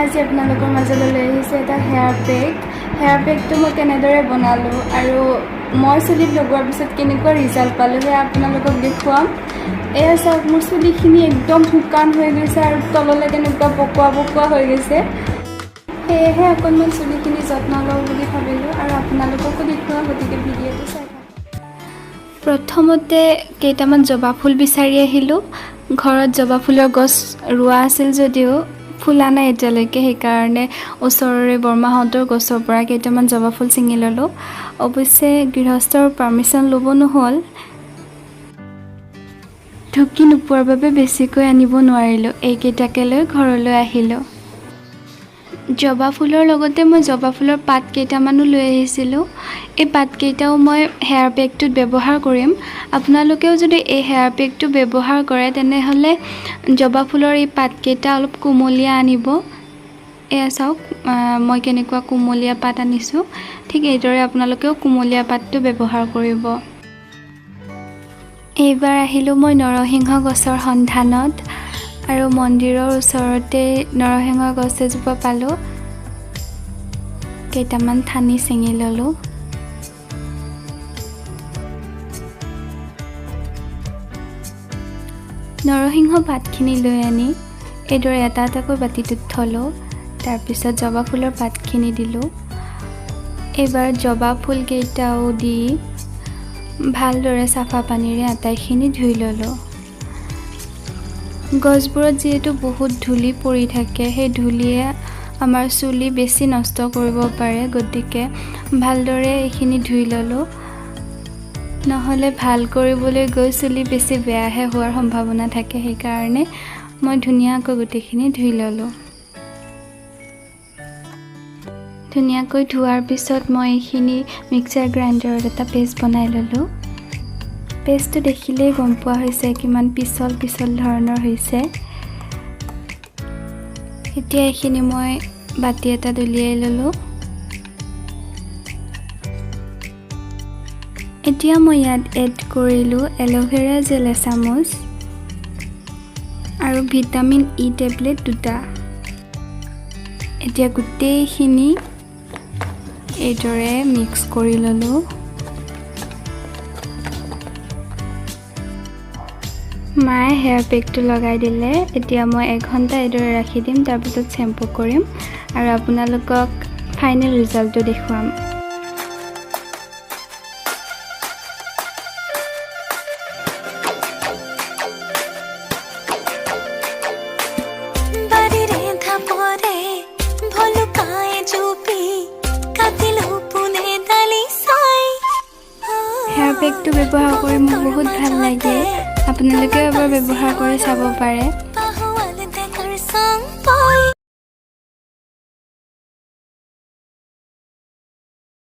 আজি আপোনালোকৰ মাজলৈ লৈ আহিছে এটা হেয়াৰ পেকটো মই কেনেদৰে বনালোঁ আৰু মই চুলিত লগোৱাৰ পিছত কেনেকুৱা ৰিজাল্ট পালোঁ সেয়া আপোনালোকক দেখুৱাম। এয়া চাওক, মোৰ চুলিখিনি একদম শুকান হৈ গৈছে আৰু তললৈ কেনেকুৱা পকোৱা হৈ গৈছে। সেয়েহে অকণমান চুলিখিনি যত্ন লওঁ বুলি ভাবিলোঁ আৰু আপোনালোককো দেখুৱাম, গতিকে ভিডিঅ'টো চাই থাকক। প্ৰথমতে কেইটামান জবা ফুল বিচাৰি আহিলোঁ। ঘৰত জবা ফুলৰ গছ ৰোৱা আছিল যদিও ফুলা নাই এতিয়ালৈকে, সেইকাৰণে ওচৰৰে বৰমাহঁতৰ গছৰ পৰা কেইটামান জবা ফুল ছিঙি ল'লোঁ। অৱশ্যে গৃহস্থৰ পাৰ্মিশ্যন ল'ব নহ'ল, ঢুকি নোপোৱাৰ বাবে বেছিকৈ আনিব নোৱাৰিলোঁ। এইকেইটাকে লৈ ঘৰলৈ আহিলোঁ। জবা ফুলৰ লগতে মই জবা ফুলৰ পাত কেইটামানো লৈ আহিছিলোঁ। এই পাতকেইটাও মই হেয়াৰ পেকটোত ব্যৱহাৰ কৰিম। আপোনালোকেও যদি এই হেয়াৰ পেকটো ব্যৱহাৰ কৰে তেনেহ'লে জবা ফুলৰ এই পাতকেইটা অলপ কুমলীয়া আনিব। এয়া চাওক, মই কেনেকুৱা কুমলীয়া পাত আনিছোঁ। ঠিক এইদৰে আপোনালোকেও কুমলীয়া পাতটো ব্যৱহাৰ কৰিব। এইবাৰ আহিলোঁ মই নৰসিংহ গছৰ সন্ধানত আৰু মন্দিৰৰ ওচৰতে নৰসিংহ গছ এজোপা পালোঁ। কেইটামান ঠানি ছিঙি ল'লোঁ। নৰসিংহ পাতখিনি লৈ আনি এইদৰে এটা এটাকৈ বাতিটোত থলোঁ। তাৰপিছত জবা ফুলৰ পাতখিনি দিলোঁ। এইবাৰ জবা ফুলকেইটাও দি ভালদৰে চাফা পানীৰে আটাইখিনি ধুই ল'লোঁ। গছবোৰত যিহেতু বহুত ধূলি পৰি থাকে, সেই ধূলিয়ে আমাৰ চুলি বেছি নষ্ট কৰিব পাৰে, গতিকে ভালদৰে এইখিনি ধুই ল'লোঁ। নহ'লে ভাল কৰিবলৈ গৈ চুলি বেছি বেয়াহে হোৱাৰ সম্ভাৱনা থাকে, সেইকাৰণে মই ধুনীয়াকৈ গোটেইখিনি ধুই ল'লোঁ। ধুনীয়াকৈ ধোৱাৰ পিছত মই এইখিনি মিক্সাৰ গ্ৰাইণ্ডাৰত এটা পেষ্ট বনাই ল'লোঁ। পেষ্টটো দেখিলেই গম পোৱা হৈছে কিমান পিছল ধৰণৰ হৈছে। এতিয়া এইখিনি মই বাতি এটাত উলিয়াই ল'লোঁ। এতিয়া মই ইয়াত এড কৰিলোঁ এল'ভেৰা জেল এচামুচ আৰু ভিটামিন ই টেবলেট 2টা। এতিয়া গোটেইখিনি এইদৰে মিক্স কৰি ল'লোঁ। মায়ে হেয়াৰ পেকটো লগাই দিলে। এতিয়া মই 1 ঘণ্টা এইদৰে ৰাখি দিম, তাৰপিছত শ্বেম্পু কৰিম আৰু আপোনালোকক ফাইনেল ৰিজাল্টটো দেখুৱাম। হেয়াৰ পেকটো ব্যৱহাৰ কৰি মোৰ বহুত ভাল লাগে। আপোনালোকেও এবাৰ ব্যৱহাৰ কৰি চাব পাৰে।